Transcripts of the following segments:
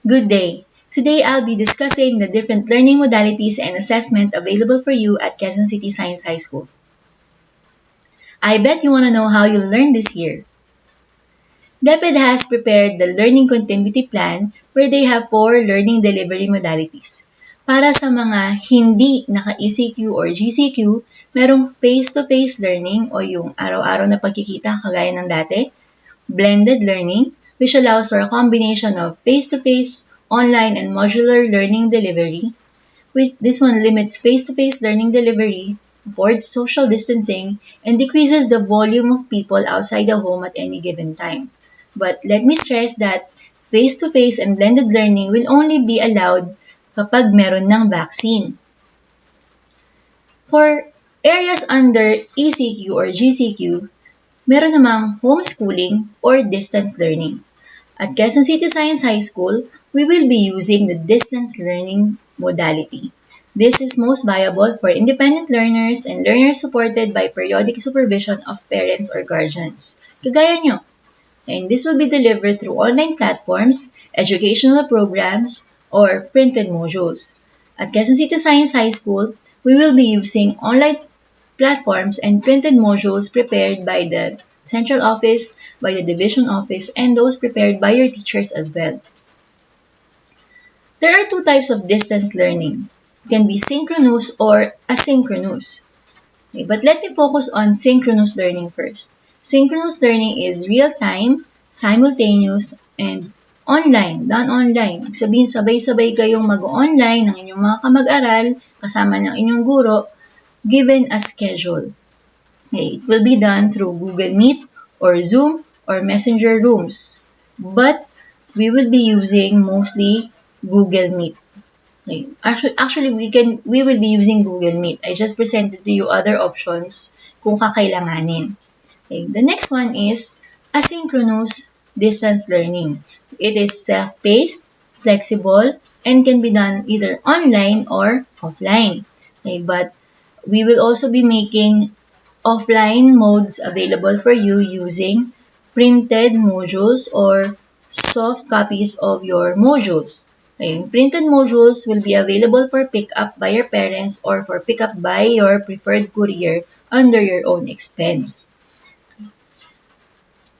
Good day. Today I'll be discussing the different learning modalities and assessment available for you at Quezon City Science High School. I bet you want to know how you'll learn this year. DepEd has prepared the Learning Continuity Plan where they have 4 learning delivery modalities. Para sa mga hindi naka-ECQ or GCQ, merong face-to-face learning o yung araw-araw na pagkikita kagaya ng dati, blended learning, which allows for a combination of face-to-face, online, and modular learning delivery. This one limits face-to-face learning delivery, affords social distancing, and decreases the volume of people outside the home at any given time. But let me stress that face-to-face and blended learning will only be allowed kapag meron ng vaccine. For areas under ECQ or GCQ, meron namang homeschooling or distance learning. At Quezon City Science High School, we will be using the distance learning modality. This is most viable for independent learners and learners supported by periodic supervision of parents or guardians. Kagaya nyo. And this will be delivered through online platforms, educational programs, or printed modules. At Quezon City Science High School, we will be using online platforms and printed modules prepared by the central office, by the division office, and those prepared by your teachers as well. There are 2 types of distance learning. It can be synchronous or asynchronous. Okay, but let me focus on synchronous learning first. Synchronous learning is real-time, simultaneous, and online, done online. Ibig sabihin, sabay-sabay kayong mag-online ng inyong mga kamag-aral, kasama ng inyong guro, given a schedule. Okay, it will be done through Google Meet or Zoom or Messenger rooms. But we will be using mostly Google Meet. Okay. Actually, we will be using Google Meet. I just presented to you other options kung kakailanganin. Okay. The next one is asynchronous distance learning. It is self-paced, flexible, and can be done either online or offline. Okay. But we will also be making offline modes available for you using printed modules or soft copies of your modules. Okay, printed modules will be available for pickup by your parents or for pickup by your preferred courier under your own expense.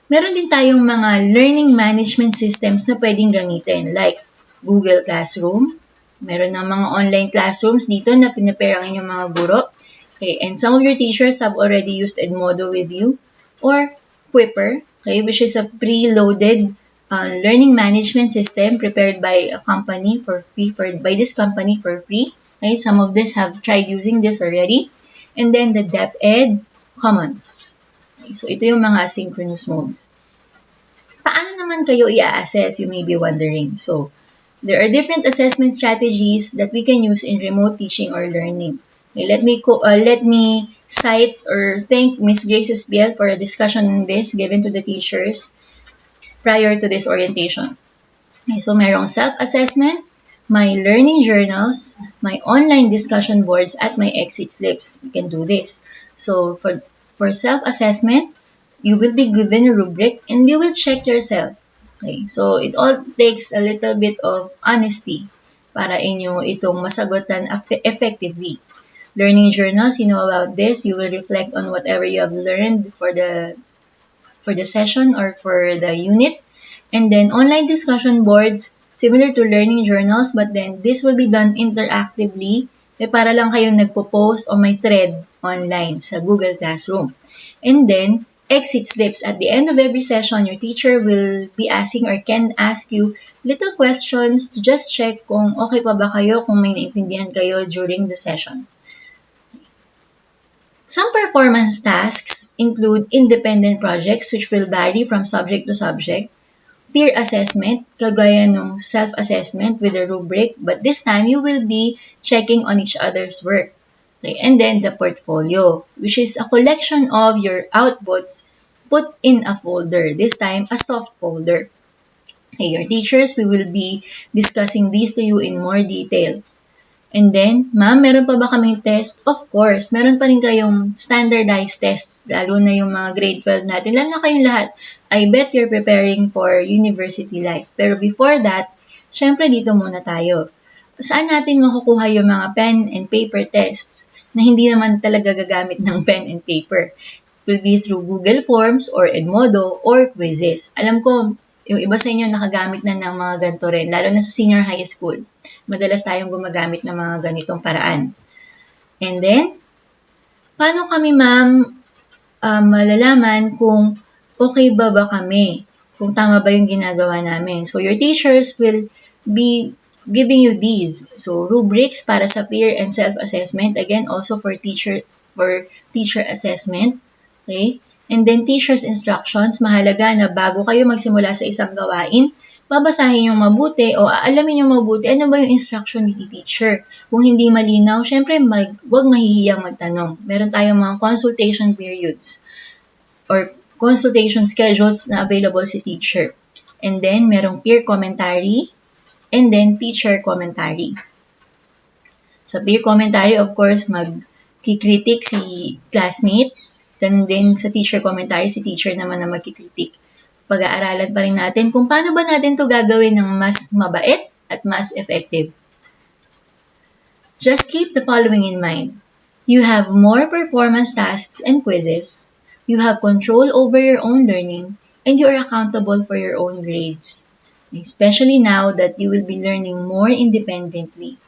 Meron din tayong mga learning management systems na pwedeng gamitin like Google Classroom. Meron ng mga online classrooms dito na pinapare ang inyong mga guro. Okay, and some of your teachers have already used Edmodo with you. Or Quipper, okay, which is a preloaded learning management system prepared by a company for free, by this company for free. Okay, some of this have tried using this already. And then the DepEd Commons. Okay, so ito yung mga asynchronous modes. Paano naman kayo i-assess, you may be wondering. So, there are different assessment strategies that we can use in remote teaching or learning. Okay, let me cite or thank Ms. Grace Esbiel for a discussion on this given to the teachers prior to this orientation. Okay, so merong self-assessment, my learning journals, my online discussion boards, at my exit slips. We can do this. So for self-assessment, you will be given a rubric and you will check yourself. Okay, so it all takes a little bit of honesty para inyo itong masagutan effectively. Learning journals, you know about this. You will reflect on whatever you have learned for the session or for the unit. And then online discussion boards, similar to learning journals, but then this will be done interactively. Para lang kayong nagpo-post o may thread online sa Google Classroom. And then, exit slips. At the end of every session, your teacher will be asking or can ask you little questions to just check kung okay pa ba kayo, kung may naintindihan kayo during the session. Some performance tasks include independent projects which will vary from subject to subject, peer assessment, kagaya ng self-assessment with a rubric, but this time you will be checking on each other's work. Okay, and then the portfolio, which is a collection of your outputs put in a folder, this time a soft folder. Okay, your teachers, we will be discussing these to you in more detail. And then, ma'am, meron pa ba kaming test? Of course, meron pa rin kayong standardized tests, lalo na yung mga grade 12 natin. Lalo na kayong lahat. I bet you're preparing for university life. Pero before that, Siyempre, dito muna tayo. Saan natin makukuha yung mga pen and paper tests na hindi naman talaga gagamit ng pen and paper? It will be through Google Forms or Edmodo or quizzes. Alam ko, yung iba sa inyo nakagamit na ng mga ganito rin, lalo na sa senior high school. Madalas tayong gumagamit ng mga ganitong paraan. And then, paano kami ma'am malalaman kung okay ba kami? Kung tama ba yung ginagawa namin? So, your teachers will be giving you these. So, rubrics para sa peer and self-assessment. Again, also for teacher assessment. Okay? And then, teacher's instructions. Mahalaga na bago kayo magsimula sa isang gawain, babasahin yung mabuti o aalamin yung mabuti ano ba yung instruction ni teacher. Kung hindi malinaw, syempre huwag mahihiyang magtanong. Meron tayong mga consultation periods or consultation schedules na available si teacher. And then, merong peer commentary and then teacher commentary. Sa peer commentary, of course, magkikritik si classmate. Ganun din sa teacher commentary, si teacher naman na magkikritik. Pag-aaralan pa rin natin kung paano ba natin to gagawin ng mas mabait at mas effective. Just keep the following in mind. You have more performance tasks and quizzes. You have control over your own learning, and you are accountable for your own grades, especially now that you will be learning more independently.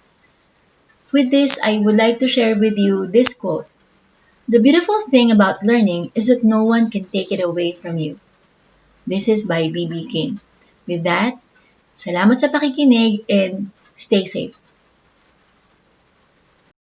With this, I would like to share with you this quote. The beautiful thing about learning is that no one can take it away from you. This is by B.B. King. With that, salamat sa pakikinig and stay safe.